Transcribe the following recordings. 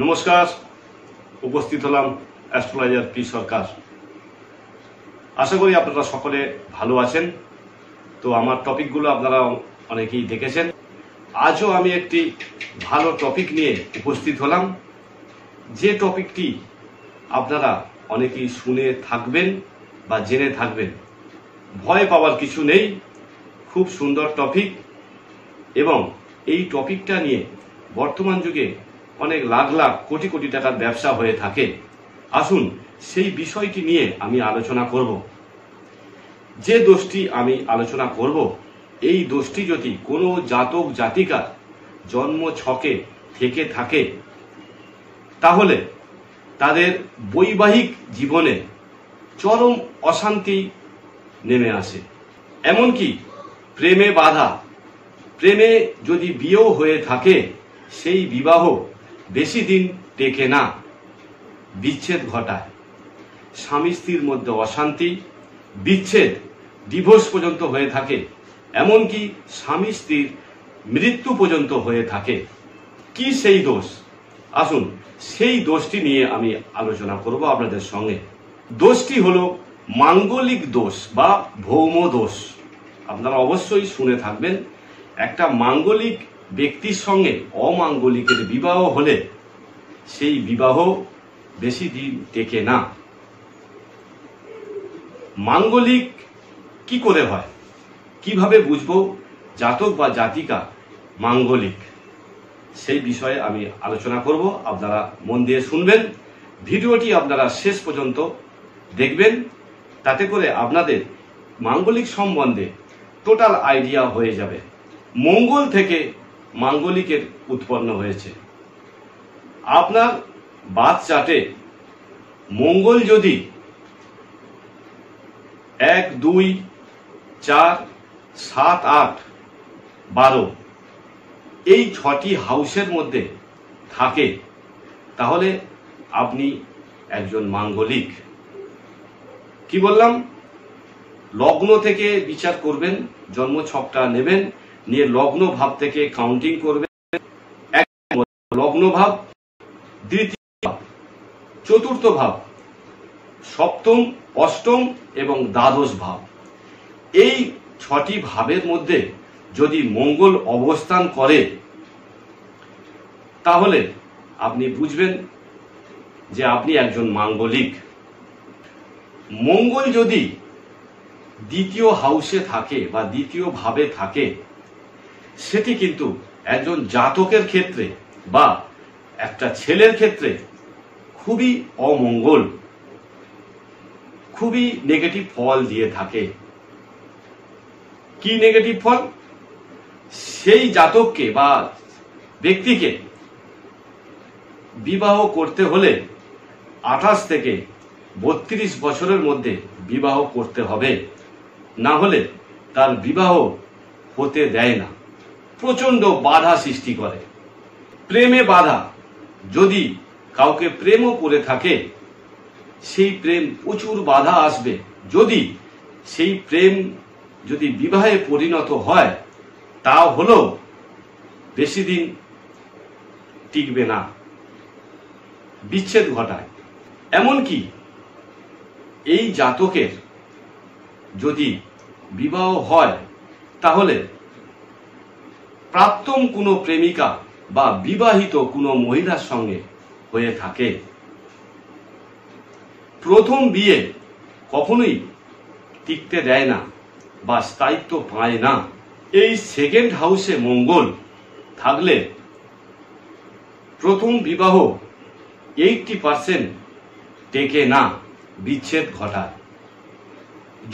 নমস্কার, উপস্থিত হলাম অ্যাস্ট্রোলজার পি সরকার। আশা করি আপনারা সকলে ভালো আছেন। তো আমার টপিকগুলো আপনারা অনেকেই দেখেছেন। আজও আমি একটি ভালো টপিক নিয়ে উপস্থিত হলাম, যে টপিকটি আপনারা অনেকেই শুনে থাকবেন বা জেনে থাকবেন। ভয় পাওয়ার কিছু নেই, খুব সুন্দর টপিক এবং এই টপিকটা নিয়ে বর্তমান যুগে অনেক লাখ লাখ কোটি কোটি টাকার ব্যবসা হয়ে থাকে। আসুন সেই বিষয়টি নিয়ে আমি আলোচনা করব। যে দোষটি আমি আলোচনা করব, এই দোষটি যদি কোনো জাতক জাতিকার জন্ম ছকে থেকে থাকে তাহলে তাদের বৈবাহিক জীবনে চরম অশান্তি নেমে আসে। এমনকি প্রেমে বাধা, প্রেমে যদি বিয়েও হয়ে থাকে সেই বিবাহ বেশি দিন টেকে না, বিচ্ছেদ ঘটায়। স্বামী স্ত্রীর মধ্যে অশান্তি, বিচ্ছেদ, ডিভোর্স পর্যন্ত হয়ে থাকে। এমনকি স্বামী স্ত্রীর মৃত্যু পর্যন্ত হয়ে থাকে। কি সেই দোষ? আসুন সেই দোষটি নিয়ে আমি আলোচনা করব আপনাদের সঙ্গে। দোষটি হলো মাঙ্গলিক দোষ বা ভৌম দোষ। আপনারা অবশ্যই শুনে থাকবেন, একটা মাঙ্গলিক ব্যক্তির সঙ্গে অমাঙ্গলিকের বিবাহ হলে সেই বিবাহ বেশি দিন টেকে না। মাঙ্গলিক কি করে হয়, কিভাবে বুঝবো জাতক বা জাতিকা মাঙ্গলিক, সেই বিষয়ে আমি আলোচনা করব। আপনারা মন দিয়ে শুনবেন, ভিডিওটি আপনারা শেষ পর্যন্ত দেখবেন, তাতে করে আপনাদের মাঙ্গলিক সম্বন্ধে টোটাল আইডিয়া হয়ে যাবে। মঙ্গল থেকে মাঙ্গলিকের উৎপন্ন হয়েছে। আপনার বার্থ চার্টে মঙ্গল যদি 1, 2, 4, 7, 8, 12 এই 6টি হাউসের মধ্যে থাকে তাহলে আপনি একজন মাঙ্গলিক। কি বললাম? লগ্ন থেকে বিচার করবেন, জন্ম ছকটা নেবেন, নিয়ে লগ্ন ভাব থেকে কাউন্টিং করবেন। লগ্ন ভাব, দ্বিতীয় ভাব, চতুর্থ ভাব, সপ্তম, অষ্টম এবং দ্বাদশ ভাব, এই 6টি ভাবের মধ্যে যদি মঙ্গল অবস্থান করে তাহলে আপনি বুঝবেন যে আপনি একজন মাঙ্গলিক। মঙ্গল যদি দ্বিতীয় হাউসে থাকে বা দ্বিতীয় ভাবে থাকে, সেটি কিন্তু একজন জাতকের ক্ষেত্রে বা একটা ছেলের ক্ষেত্রে খুবই অমঙ্গল, খুবই নেগেটিভ ফল দিয়ে থাকে। কি নেগেটিভ ফল? সেই জাতককে বা ব্যক্তিকে বিবাহ করতে হলে 28 থেকে 32 বছরের মধ্যে বিবাহ করতে হবে, না হলে তার বিবাহ হতে দেয় না, প্রচন্ড বাধা সৃষ্টি করে। প্রেমে বাধা, যদি কাউকে প্রেমও করে থাকে সেই প্রেম প্রচুর বাধা আসবে। যদি সেই প্রেম যদি বিবাহে পরিণত হয় তাও হলো বেশি দিন টিকবে না, বিচ্ছেদ ঘটায়। এমনকি এই জাতকের যদি বিবাহ হয় তাহলে প্রাক্তন কোনো প্রেমিকা বা বিবাহিত কোনো মহিলার সঙ্গে হয়ে থাকে। প্রথম বিয়ে কখনোই টিকতে দেয় না বা স্থায়িত্ব পায় না। এই সেকেন্ড হাউসে মঙ্গল থাকলে প্রথম বিবাহ 80% টেকে না, বিচ্ছেদ ঘটায়।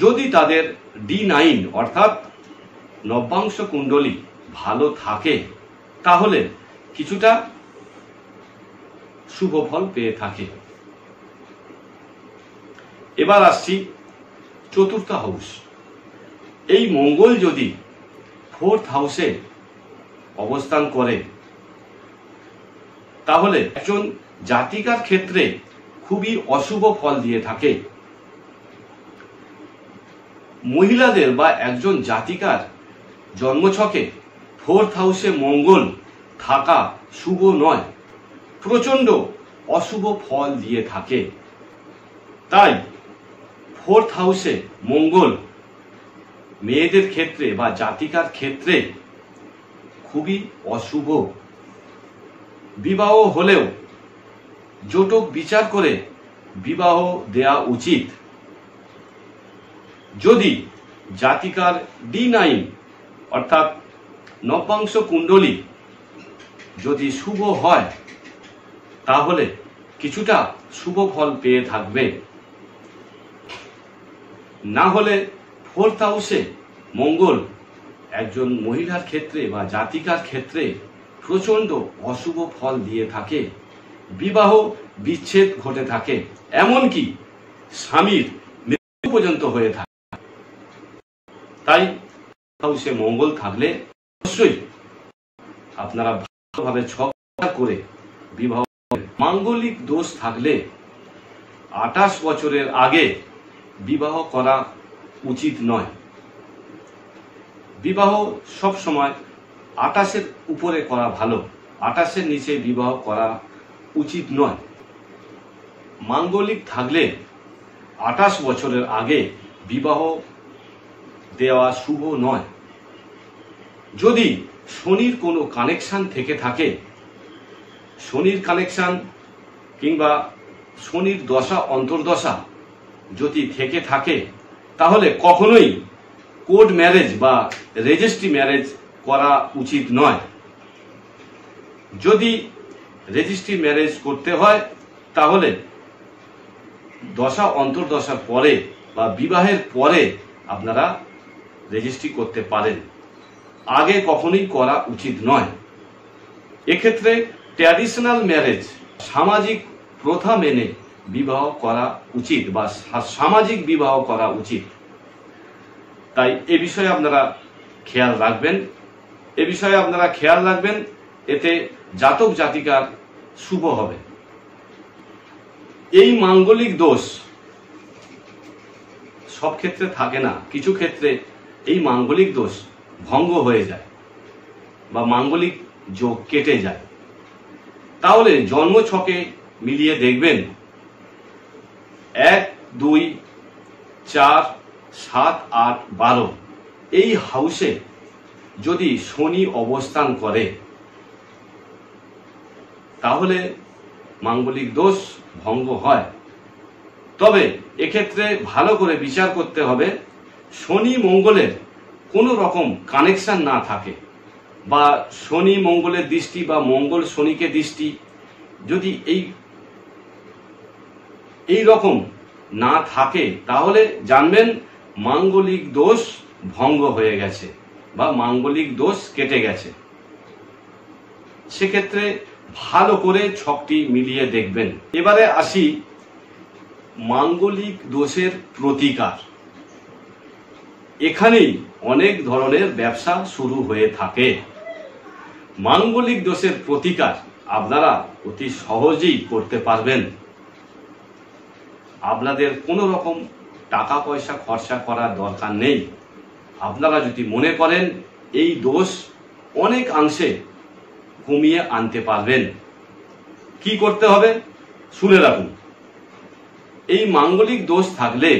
যদি তাদের D9 অর্থাৎ নবাংশ কুণ্ডলী ভালো থাকে তাহলে কিছুটা শুভ ফল পেয়ে থাকে। এবার আসছি চতুর্থ হাউস। এই মঙ্গল যদি 4th হাউসে অবস্থান করে তাহলে একজন জাতিকার ক্ষেত্রে খুবই অশুভ ফল দিয়ে থাকে। মহিলাদের বা একজন জাতিকার জন্মছকে 4th হাউসে মঙ্গল থাকা শুভ নয়। প্রচন্ড অশুভ ফল দিয়ে থাকে। তাই 4th হাউসে মঙ্গল মেয়েদের ক্ষেত্রে বা জাতিকার ক্ষেত্রে খুবই অশুভ। বিবাহ হলেও জটক বিচার করে বিবাহ দেয়া উচিত। যদি জাতিকার D9 অর্থাৎ নবাংশ কুণ্ডলী যদি শুভ হয় তাহলে কিছুটা শুভ ফল পেয়ে থাকবে। না হলে 4th হাউসে মঙ্গল একজন মহিলার ক্ষেত্রে বা জাতিকার ক্ষেত্রে প্রচন্ড অশুভ ফল দিয়ে থাকে। বিবাহ বিচ্ছেদ ঘটে থাকে, এমনকি স্বামীর মৃত্যু পর্যন্ত হয়ে থাকে। তাই হাউসে মঙ্গল থাকলে অবশ্যই আপনারা ভালোভাবে ছক করে বিবাহ। মাঙ্গলিক দোষ থাকলে 28 বছরের আগে বিবাহ করা উচিত নয়। বিবাহ সব সময় 28-এর উপরে করা ভালো, 28-এর নিচে বিবাহ করা উচিত নয়। মাঙ্গলিক থাকলে 28 বছরের আগে বিবাহ দেওয়া শুভ নয়। যদি শনির কোনো কানেকশন থেকে থাকে, শনির কানেকশন কিংবা শনির দশা অন্তর্দশা যদি থেকে থাকে তাহলে কখনোই কোর্ট ম্যারেজ বা রেজিস্ট্রি ম্যারেজ করা উচিত নয়। যদি রেজিস্ট্রি ম্যারেজ করতে হয় তাহলে দশা অন্তর্দশার পরে বা বিবাহের পরে আপনারা রেজিস্ট্রি করতে পারেন, আগে কখনোই করা উচিত নয়। এক্ষেত্রে ট্র্যাডিশনাল ম্যারেজ সামাজিক প্রথা মেনে বিবাহ করা উচিত বা সামাজিক বিবাহ করা উচিত। তাই এ বিষয়ে আপনারা খেয়াল রাখবেন, এতে জাতক জাতিকার শুভ হবে। এই মাঙ্গলিক দোষ সব ক্ষেত্রে থাকে না, কিছু ক্ষেত্রে এই মাঙ্গলিক দোষ ভঙ্গ হয়ে যায় বা মাঙ্গলিক যোগ কেটে যায়। তাহলে জন্ম ছকে মিলিয়ে দেখবেন 1, 2, 4, 7, 8, 12 এই হাউসে যদি শনি অবস্থান করে তাহলে মাঙ্গলিক দোষ ভঙ্গ হয়। তবে এক্ষেত্রে ভালো করে বিচার করতে হবে শনি মঙ্গলের কোনো রকম কানেকশন না থাকে বা শনি মঙ্গলের দৃষ্টি বা মঙ্গল শনিকে দৃষ্টি যদি এই রকম না থাকে তাহলে জানবেন মাঙ্গলিক দোষ ভঙ্গ হয়ে গেছে বা মাঙ্গলিক দোষ কেটে গেছে। সেক্ষেত্রে ভালো করে ছকটি মিলিয়ে দেখবেন। এবারে আসি মাঙ্গলিক দোষের প্রতিকার। এখানেই অনেক ধরনের ব্যবসা শুরু হয়ে থাকে। মাঙ্গলিক দোষের প্রতিকার আপনারা অতি সহজেই করতে পারবেন। আপনাদের কোনো রকম টাকা পয়সা খরচা করার দরকার নেই। আপনারা যদি মনে করেন এই দোষ অনেকাংশে কমিয়ে আনতে পারবেন। কি করতে হবে শুনে রাখুন। এই মাঙ্গলিক দোষ থাকলে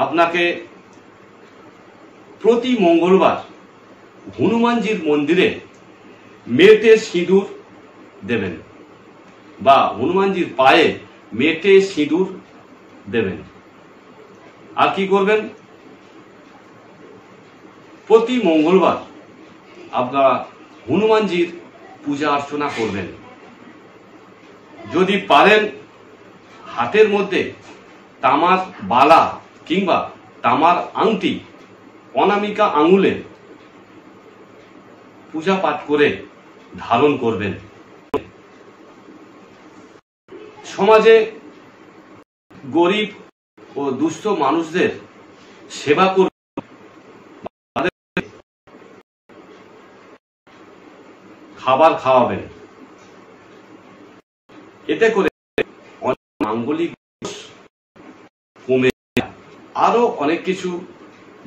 আপনাকে প্রতি মঙ্গলবার হনুমানজির মন্দিরে মেটে সিঁদুর দেবেন বা হনুমানজির পায়ে মেটে সিঁদুর দেবেন। আর কি করবেন, প্রতি মঙ্গলবার আপনারা হনুমানজির পূজা অর্চনা করবেন। যদি পারেন হাতের মধ্যে তামার বালা কিংবা তামার আংটি অনামিকা আঙুলে পূজা পাঠ করে ধারণ করবেন। সমাজে গরিব ও দুস্থ মানুষদের সেবা করবেন, খাবার খাওয়াবেন। এতে করে মাঙ্গলিক দোষ কমে। আরো অনেক কিছু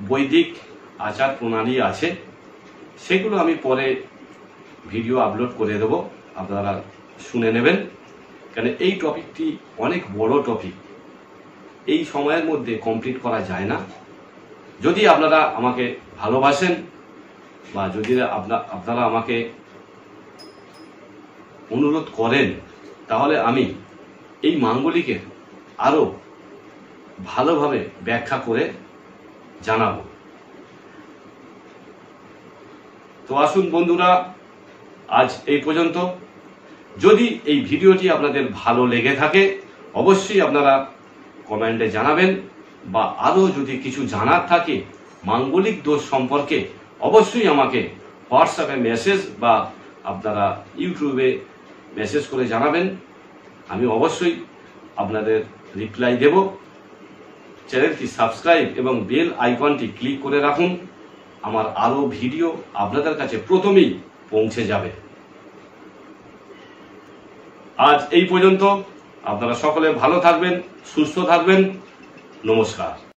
বৈদিক আচার প্রণালী আছে, সেগুলো আমি পরে ভিডিও আপলোড করে দেব। আপনারা শুনে নেবেন, কারণ এই টপিকটি অনেক বড় টপিক, এই সময়ের মধ্যে কমপ্লিট করা যায় না। যদি আপনারা আমাকে ভালোবাসেন বা যদি আপনারা আমাকে অনুরোধ করেন, তাহলে আমি এই মাঙ্গলিকের আরো ভালোভাবে ব্যাখ্যা করে জানাবো। তো আসুন বন্ধুরা, আজ এই পর্যন্ত। যদি এই ভিডিওটি আপনাদের ভালো লেগে থাকে অবশ্যই আপনারা কমেন্টে জানাবেন, বা আরও যদি কিছু জানার থাকে মাঙ্গলিক দোষ সম্পর্কে অবশ্যই আমাকে হোয়াটসঅ্যাপে মেসেজ বা আপনারা ইউটিউবে মেসেজ করে জানাবেন। আমি অবশ্যই আপনাদের রিপ্লাই দেব। চ্যানেলটি সাবস্ক্রাইব এবং বেল আইকনটি ক্লিক করে রাখুন, আমার আরও ভিডিও আপনাদের কাছে প্রথমেই পৌঁছে যাবে। আজ এই পর্যন্ত। আপনারা সকলে ভালো থাকবেন, সুস্থ থাকবেন। নমস্কার।